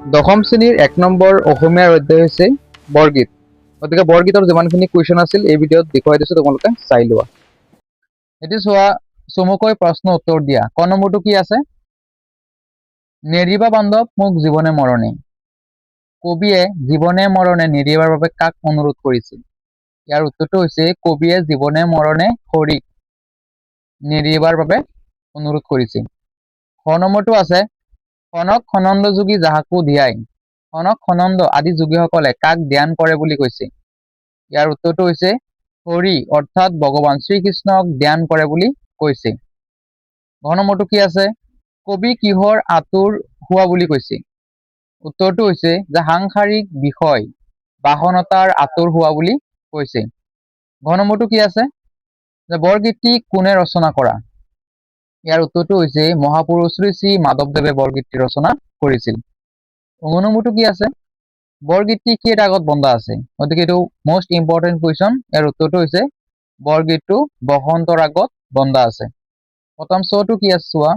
দশম শ্ৰেণীৰ ১ নম্বৰ অসমীয়াৰ অধ্যায় হৈছে বৰগীত। গতিকে বৰগীতৰ যিমানখিনি কুৱেশ্যন আছিল এই ভিডিঅ'ত দেখুৱাই দিছোঁ, তোমালোকে চাই লোৱা। এতিয়া চোৱা, চমুকৈ প্ৰশ্ন উত্তৰ দিয়া। ক নম্বৰটো কি আছে? নেৰিবা বান্ধৱ মোক জীৱনে মৰণে। কবিয়ে জীৱনে মৰণে নেৰিবাৰ বাবে কাক অনুৰোধ কৰিছিল? ইয়াৰ উত্তৰটো হৈছে কবিয়ে জীৱনে মৰণে হৰিক নেৰিবাৰ বাবে অনুৰোধ কৰিছিল। খ নম্বৰটো আছে কনক খনন্দ যোগী যাহাকো ধিয়াই। কনক খনন্দ আদি যোগীসকলে কাক ধ্যান কৰে বুলি কৈছে? ইয়াৰ উত্তৰটো হৈছে হৰি অৰ্থাৎ ভগৱান শ্ৰীকৃষ্ণক ধ্যান কৰে বুলি কৈছে। ঘ নম্বৰটো কি আছে? কবি কিহৰ আঁতোৰ হোৱা বুলি কৈছে? উত্তৰটো হৈছে যে সাংসাৰিক বিষয় বাসনতাৰ আঁতোৰ হোৱা বুলি কৈছে। ঘ নম্বৰটো কি আছে? যে বৰগীতটি কোনে ৰচনা কৰা? ইয়াৰ উত্তৰটো হৈছে মহাপুৰুষ শ্ৰী শ্ৰী মাধৱদেৱে বৰগীতটি ৰচনা কৰিছিল। ঘ নম্বৰটো কি আছে? বৰগীতটি কেইটা আগত বন্ধা আছে? গতিকে এইটো মোষ্ট ইম্পৰ্টেণ্ট কুৱেশ্যন। ইয়াৰ উত্তৰটো হৈছে বৰগীতটো বসন্তৰ আগত বন্ধা আছে। প্ৰথম চটো কি আছে চোৱা,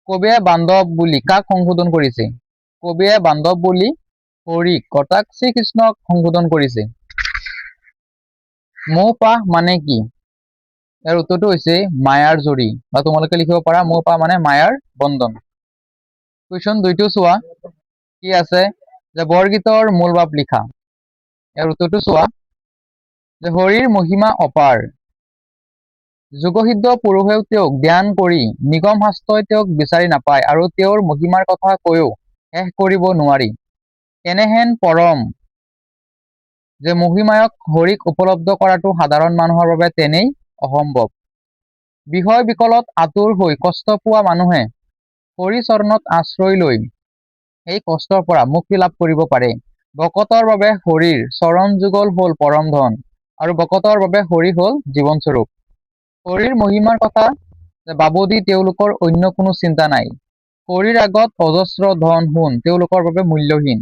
কবিয়ে বান্ধৱ বুলি কাক সংশোধন কৰিছে? কবিয়ে বান্ধৱ বুলি হৰিক অৰ্থাৎ শ্ৰীকৃষ্ণক সংশোধন কৰিছে। মৌপাহ মানে কি? ইয়াৰ উত্তৰটো হৈছে মায়াৰ জৰী, বা তোমালোকে লিখিব পাৰা মৌপাহ মানে মায়াৰ বন্ধন। কুৱেশ্যন 2টো চোৱা, কি আছে? যে বৰগীতৰ মূল ভাৱ লিখা। ইয়াৰ উত্তৰটো চোৱা, যে হৰিৰ মহিমা অপাৰ, যোগসিদ্ধ পুৰুষেও তেওঁক ধ্যান কৰি নিগম শাস্ত্ৰই তেওঁক বিচাৰি নাপায়, আৰু তেওঁৰ মহিমাৰ কথা কৈও শেষ কৰিব নোৱাৰি। এনেহেন পৰম যে মহিমায়ক হৰিক উপলব্ধ কৰাটো সাধাৰণ মানুহৰ বাবে তেনেই অসম্ভৱ। বিষয় বিকলত আঁতোৰ হৈ কষ্ট পোৱা মানুহে হৰি চৰণত আশ্ৰয় লৈ এই কষ্টৰ পৰা মুক্তি লাভ কৰিব পাৰে। ভকতৰ বাবে হৰিৰ চৰণ যুগল হ'ল পৰম ধন, আৰু ভকতৰ বাবে হৰি হ'ল জীৱনস্বৰূপ। হৰিৰ মহিমাৰ কথা বাবদি তেওঁলোকৰ অন্য কোনো চিন্তা নাই। হৰিৰ আগত অজস্ৰ ধন সোণ তেওঁলোকৰ বাবে মূল্যহীন।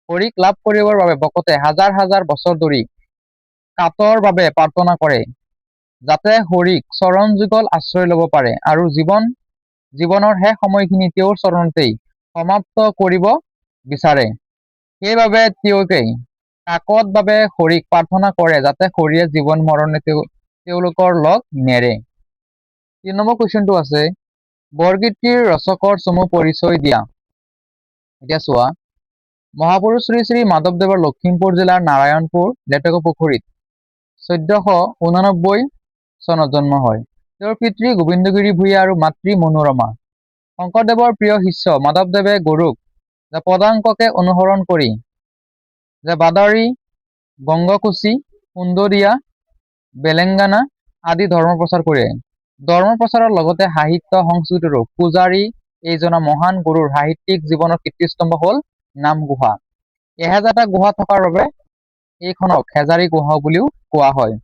হৰিক লাভ কৰিবৰ বাবে ভকতে হাজাৰ হাজাৰ বছৰ ধৰি কাতৰ বাবে প্ৰাৰ্থনা কৰে, যাতে হৰিক চৰণ যুগল আশ্ৰয় ল'ব পাৰে আৰু জীৱনৰ শেষ সময়খিনি তেওঁৰ চৰণতেই সমাপ্ত কৰিব বিচাৰে। সেইবাবে তেওঁলোকে কাকত বাবে হৰিক প্ৰাৰ্থনা কৰে, যাতে হৰিয়ে জীৱন মৰণে তেওঁলোকৰ লগ নেৰে। 3 নম্বৰ কুৱেশ্যনটো আছে বৰগীতটিৰ ৰচকৰ চমু পৰিচয় দিয়া। এতিয়া চোৱা, মহাপুৰুষ শ্ৰী শ্ৰী মাধৱদেৱৰ লখিমপুৰ জিলাৰ নাৰায়ণপুৰ লেটেকুপুখুৰীত 1489 চনত জন্ম হয়। তেওঁৰ পিতৃ গোবিন্দগিৰি ভূঞা আৰু মাতৃ মনোৰমা। শংকৰদেৱৰ প্ৰিয় শিষ্য মাধৱদেৱে গুৰুক পদাঙ্ককে অনুসৰণ কৰি বাদাৰী, গংগকুচি, সুন্দৰীয়া, বেলেংগানা আদি ধৰ্ম প্ৰচাৰ কৰে। ধৰ্ম প্ৰচাৰৰ লগতে সাহিত্য সংস্কৃতিৰো পূজাৰী এইজনা মহান গুৰুৰ সাহিত্যিক জীৱনৰ কীৰ্তিস্তম্ভ হ'ল নামঘোষা। এহেজাৰটা গুহা থকাৰ বাবে এইখনক হেজাৰী গুহা বুলিও কোৱা হয়।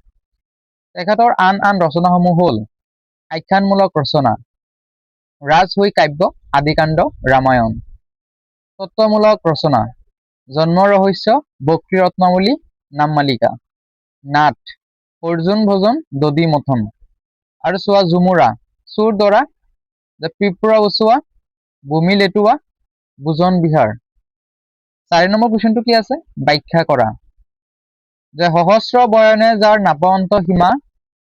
তেখেতৰ আন আন ৰচনাসমূহ হ'ল আখ্যানমূলক ৰচনা, ৰাজহৈ কাব্য, আদিকাণ্ড, ৰামায়ণ। তত্ত্বমূলক ৰচনা, জন্ম ৰহস্য, ভক্তি ৰত্নাৱলী, নামমালিকা, নাট, অৰ্জুন ভজন, দধি মথন। আৰু চোৱা ঝুমুৰা, চুৰ দৰা, পিঁপৰা উচোৱা, ভূমি লেটুৱা, বুজন বিহাৰ। 4 নম্বৰ কুৱেশ্যনটো কি আছে? ব্যাখ্যা কৰা। যে সহস্ৰ বয়নে যাৰ নাপাৱন্ত সীমা,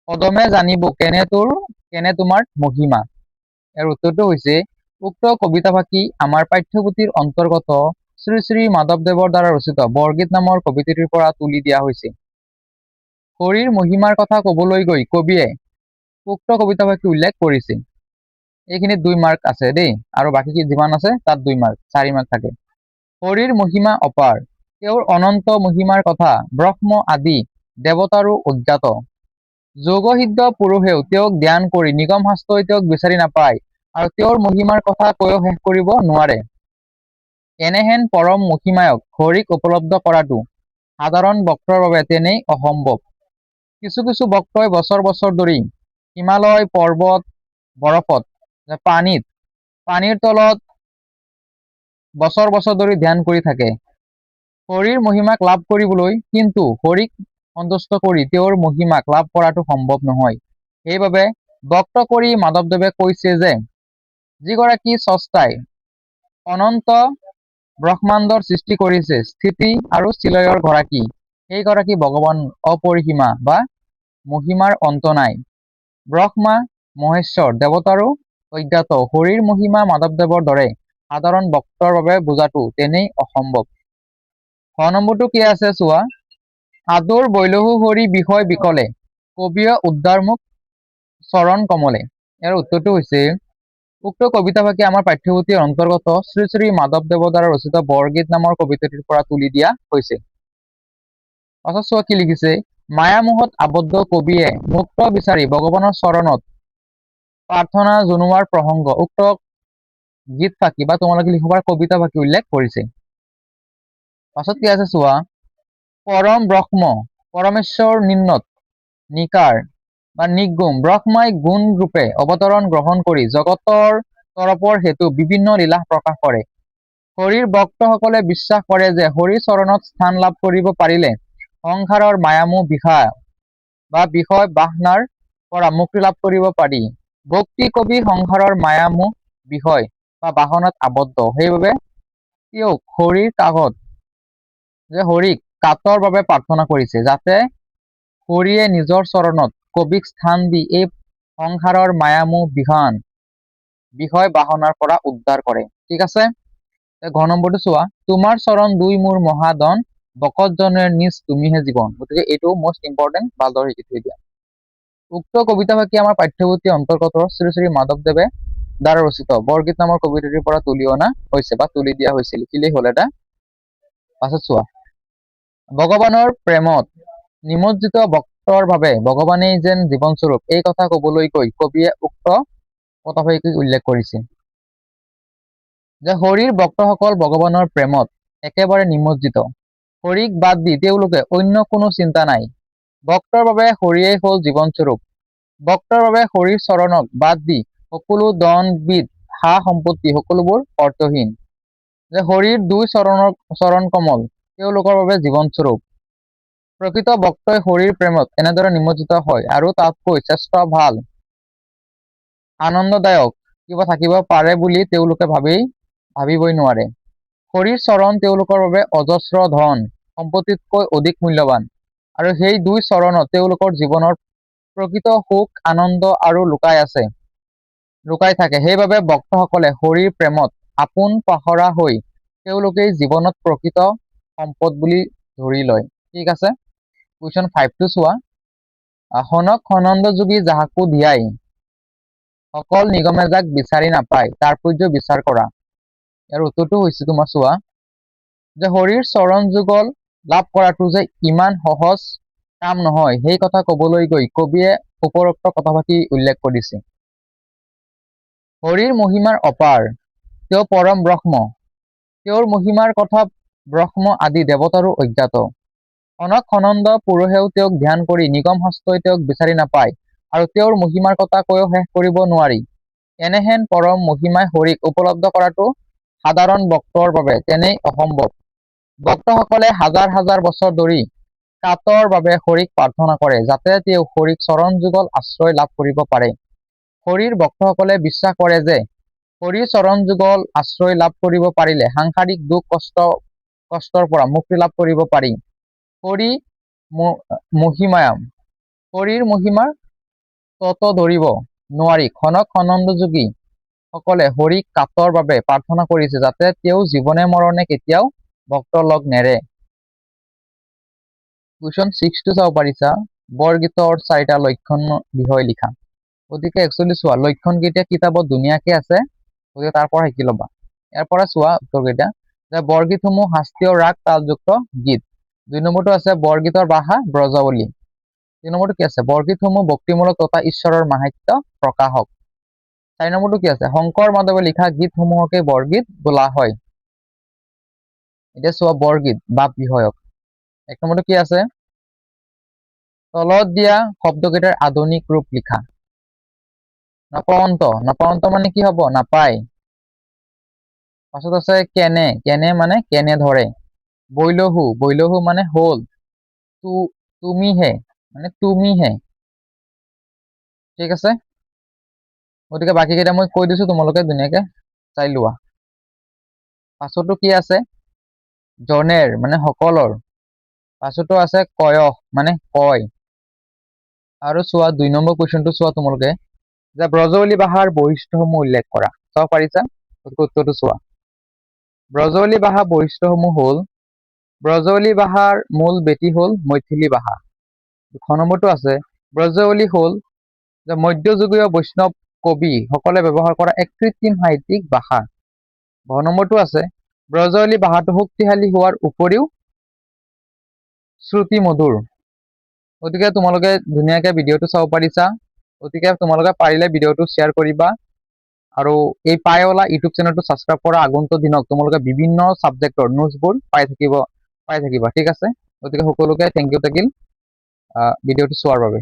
পদমে জানিব কেনে তোমাৰ মহিমা। ইয়াৰ উত্তৰটো হৈছে উক্ত কবিতাফাঁকি আমাৰ পাঠ্যপুথিৰ অন্তৰ্গত শ্ৰী শ্ৰী মাধৱদেৱৰ দ্বাৰা ৰচিত বৰগীত নামৰ কবিতাটিৰ পৰা তুলি দিয়া হৈছে। হৰিৰ মহিমাৰ কথা কবলৈ গৈ কবিয়ে উক্ত কবিতাফাঁকি উল্লেখ কৰিছে। এইখিনিত 2 মাৰ্ক আছে দেই, আৰু বাকী যিমান আছে তাত 2 মাৰ্ক, 4 মাৰ্ক থাকে। হৰিৰ মহিমা অপাৰ, তেওঁৰ অনন্ত মহিমাৰ কথা ব্ৰহ্ম আদি দেৱতাৰো অজ্ঞাত। যোগসিদ্ধ পুৰুষেও তেওঁক ধ্যান কৰি নিগম শাস্ত্ৰই তেওঁক বিচাৰি নাপায়, আৰু তেওঁৰ মহিমাৰ কথা কৈও শেষ কৰিব নোৱাৰে। এনেহেন পৰম মহিমায়ক হৰিক উপলব্ধ কৰাটো সাধাৰণ ভক্তৰ বাবে তেনেই অসম্ভৱ। কিছু কিছু ভক্তই বছৰ বছৰ ধৰি হিমালয় পৰ্বত বৰফত পানীৰ তলত বছৰ বছৰ ধৰি ধ্যান কৰি থাকে হৰিৰ মহিমাক লাভ কৰিবলৈ, কিন্তু হৰিক সন্তুষ্ট কৰি তেওঁৰ মহিমাক লাভ কৰাটো সম্ভৱ নহয়। সেইবাবে ব্যক্ত কৰি মাধৱদেৱে কৈছে যে যিগৰাকী স্ৰষ্টাই অনন্ত ব্ৰহ্মাণ্ডৰ সৃষ্টি কৰিছে স্থিতি আৰু চিলয়ৰ গৰাকী। সেই গৰাকী ভগৱান অপৰিসীমা বা মহিমাৰ অন্ত নাই। ব্ৰহ্মা মহেশ্বৰ দেৱতাৰো অজ্ঞাত। হৰিৰ মহিমা মাধৱদেৱৰ দৰে সাধাৰণ ভক্তৰ বাবে বুজাটো তেনেই অসম্ভৱ। 6 নম্বৰটো কি আছে চোৱা। আদৰ বৈলহু হৰি বিষয় বিকলে কবিয় উদ্ধাৰমুখ চৰণ কমলে। ইয়াৰ উত্তৰটো হৈছে উক্ত কবিতাফাঁকি আমাৰ পাঠ্যপুথিৰ অন্তৰ্গত শ্ৰী শ্ৰী মাধৱদেৱৰ দ্বাৰা ৰচিত বৰগীত নামৰ কবিতাটিৰ পৰা তুলি দিয়া হৈছে। পাছত চোৱা কি লিখিছে। মায়ামোহত আবদ্ধ কবিয়ে মুক্ত বিচাৰি ভগৱানৰ চৰণত প্ৰাৰ্থনা জনোৱাৰ প্ৰসংগ উক্ত গীত ফাঁকি বা তোমালোকে লিখিব পাৰা কবিতা ফাঁকি উল্লেখ কৰিছে। পাছত কি আছে চোৱা। পৰম ব্ৰহ্ম পৰমেশ্বৰ নিম্নত নিকাৰ বা নিগুণ ব্ৰহ্মাই গুণ ৰূপে অৱতৰণ গ্ৰহণ কৰি জগতৰ তৰপৰ হেতু বিভিন্ন লীলা প্ৰকাশ কৰে। হৰিৰ ভক্তসকলে বিশ্বাস কৰে যে হৰি চৰণত স্থান লাভ কৰিব পাৰিলে সংসাৰৰ মায়ামোহ বিষয় বাসনাৰ পৰা মুক্তি লাভ কৰিব পাৰি। ভক্তি কবি সংসাৰৰ মায়ামোহ বিষয় বা বাসনাত আবদ্ধ। সেইবাবে তেওঁক হৰিক কাতৰ বাবে প্ৰাৰ্থনা কৰিছে, যাতে হৰিয়ে নিজৰ চৰণত কবিক স্থান দি এই সংসাৰৰ মায়ামোহ বিষয় বাসনাৰ পৰা উদ্ধাৰ কৰে। ঠিক আছে। ঘ নম্বৰটো চোৱা। তোমাৰ চৰণ দুই মোৰ মহাদন বকতজনেৰ নিজ তুমিহে জীৱন। গতিকে এইটো মষ্ট ইম্পৰ্টেণ্ট, ভালদৰে শিকি থৈ দিয়া। উক্ত কবিতা ফাঁকি আমাৰ পাঠ্যপুথিৰ অন্তৰ্গত শ্ৰী শ্ৰী মাধৱদেৱে দ্বাৰা ৰচিত বৰগীত নামৰ কবিতাটিৰ পৰা তুলি অনা হৈছে বা তুলি দিয়া হৈছিল। লিখিলেই হ'ল এটা। পাছত চোৱা। ভগৱানৰ প্ৰেমত নিমজ্জিত ভক্তৰ বাবে ভগৱানেই যেন জীৱনস্বৰূপ এই কথা কবলৈ গৈ কবিয়ে উক্ত কথাফাঁকি উল্লেখ কৰিছে যে হৰিৰ ভক্তসকল ভগৱানৰ প্ৰেমত একেবাৰে নিমজ্জিত। হৰিক বাদ দি তেওঁলোকে অন্য কোনো চিন্তা নাই। ভক্তৰ বাবে হৰিয়েই হ'ল জীৱনস্বৰূপ। ভক্তৰ বাবে হৰিৰ চৰণক বাদ দি সকলো ধন বিদ সা সম্পত্তি সকলোবোৰ অৰ্থহীন। যে হৰিৰ দুই চৰণ কমল তেওঁলোকৰ বাবে জীৱনস্বৰূপ। প্ৰকৃত ভক্তই হৰিৰ প্ৰেমত এনেদৰে নিমজ্জিত হয় আৰু তাতকৈ শ্ৰেষ্ঠ ভাল আনন্দদায়ক কিবা থাকিব পাৰে বুলি তেওঁলোকে ভাবিবই নোৱাৰে। হৰিৰ চৰণ তেওঁলোকৰ বাবে অজস্ৰ ধন সম্পত্তিতকৈ অধিক মূল্যৱান আৰু সেই দুই চৰণত তেওঁলোকৰ জীৱনৰ প্ৰকৃত সুখ আনন্দ আৰু লুকাই থাকে। সেইবাবে ভক্তসকলে হৰিৰ প্ৰেমত আপোন পাহৰা হৈ তেওঁলোকেই জীৱনত প্ৰকৃত সম্পদ বুলি ধৰি লয়। ঠিক আছে। কুৱেশ্যন 5টো চোৱা। সনক সনন্দ যোগী যাহাকো ধিয়াই সকল নিগমে যাক বিচাৰি নাপায় তাৎপৰ্য বিচাৰ কৰা। ইয়াৰ উত্তৰটো হৈছে তোমাৰ চোৱা যে হৰিৰ চৰণ যুগল লাভ কৰাটো যে ইমান সহজ কাম নহয়, সেই কথা কবলৈ গৈ কবিয়ে উপৰোক্ত কথাফাঁকি উল্লেখ কৰিছে। হৰিৰ মহিমাৰ অপাৰ, তেওঁ পৰম ব্ৰহ্ম। তেওঁৰ মহিমাৰ কথা ব্ৰহ্ম আদি দেৱতাৰো অজ্ঞাত। সনক সনন্দ পুৰুষেও তেওঁক ধ্যান কৰি নিগম শাস্ত্ৰই তেওঁক বিচাৰি নাপায় আৰু তেওঁৰ মহিমাৰ কথা কৈও শেষ কৰিব নোৱাৰি। এনেহেন পৰম মহিমাই হৰিক উপলব্ধ কৰাটো সাধাৰণ ভক্তৰ বাবে তেনেই অসম্ভৱ। ভক্তসকলে হাজাৰ হাজাৰ বছৰ ধৰি কাতৰ বাবে হৰিক প্ৰাৰ্থনা কৰে, যাতে তেওঁ হৰিক চৰণ যুগল আশ্ৰয় লাভ কৰিব পাৰে। হৰিৰ ভক্তসকলে বিশ্বাস কৰে যে হৰিৰ চৰণ যুগল আশ্ৰয় লাভ কৰিব পাৰিলে সাংসাৰিক দুখ কষ্টৰ পৰা মুক্তি লাভ কৰিব পাৰি। হৰিৰ মহিমাৰ তত ধৰিব নোৱাৰি সনক সনন্দ যোগী সকলে হৰিক কাতৰ বাবে প্ৰাৰ্থনা কৰিছে, যাতে তেওঁ জীৱনে মৰণে কেতিয়াও ভক্তৰ লগ নেৰে। কুৱেশ্যন 6টো চাব পাৰিছা। বৰগীতৰ 4টা লক্ষণ বিষয়ে লিখা। গতিকে একচুৱেলি চোৱা, লক্ষণ কেইটা কিতাপত ধুনীয়াকে আছে, গতিকে তাৰ পৰা শিকি ল'বা। ইয়াৰ পৰা চোৱা উত্তৰ কেইটা যে বৰগীতসমূহ শাস্ত্ৰীয় ৰাগ তালযুক্ত গীত। 2 নম্বৰটো আছে বৰগীতৰ ভাষা ব্ৰজাৱলী। 3 নম্বৰটো কি আছে বৰগীতসমূহ ভক্তিমূলক তথা ঈশ্বৰৰ মাহাত্ম্য প্ৰকাশক। 4 নম্বৰটো কি আছে শংকৰ মাধৱে লিখা গীতসমূহকে বৰগীত বোলা হয়। এতিয়া চোৱা বৰগীত বাপ বিষয়ক। 1 নম্বৰটো কি আছে তলত দিয়া শব্দকেইটাৰ আধুনিক ৰূপ লিখা। নপাৱন্ত মানে কি হব নাপায়। পাছত আছে কেনে মানে কেনে ধৰে। বৈলহু মানে হল। তুমিহে মানে তুমিহে। ঠিক আছে। গতিকে বাকী কেইটা মই কৈ দিছো, তোমালোকে ধুনীয়াকে চাই লোৱা। পাছতো কি আছে জনেৰ মানে সকলৰ, পাছতো আছে কয়স মানে কয়। আৰু চোৱা 2 নম্বৰ কুৱেশ্যনটো চোৱা তোমালোকে যে ব্ৰজৱলী ভাষাৰ বৈশিষ্ট্যসমূহ উল্লেখ কৰা। চাব পাৰিছা? উত্তৰটো চোৱা। ব্ৰজৱলী ভাষা বৈশিষ্ট্যসমূহ হ'ল ব্ৰজৱলী ভাষাৰ মূল বেটি হ'ল মৈথিলী ভাষা। 2 নম্বৰটো আছে ব্ৰজৱলী হ'ল যে মধ্যযুগীয় বৈষ্ণৱ কবি সকলে ব্যৱহাৰ কৰা এক কৃত্ৰিম সাহিত্যিক ভাষা। 6 নম্বৰটো আছে ব্ৰজৱলী ভাষাটো শক্তিশালী হোৱাৰ উপৰিও শ্ৰুতি মধুৰ। গতিকে তোমালোকে ধুনীয়াকে ভিডিঅ'টো চাব পাৰিছা। গতিকে তোমালোকে পাৰিলে ভিডিঅ'টো শ্বেয়াৰ কৰিবা আৰু এই পাইঅলা ইউটিউব চেনেলটো ছাবস্ক্ৰাইব কৰা। আগন্তুক দিনত তোমালোকে বিভিন্ন ছাবজেক্টৰ নোটছবোৰ পাই থাকিবা। ঠিক আছে? গতিকে সকলোকে থেংক ইউ থাকিল ভিডিঅ'টো চোৱাৰ বাবে।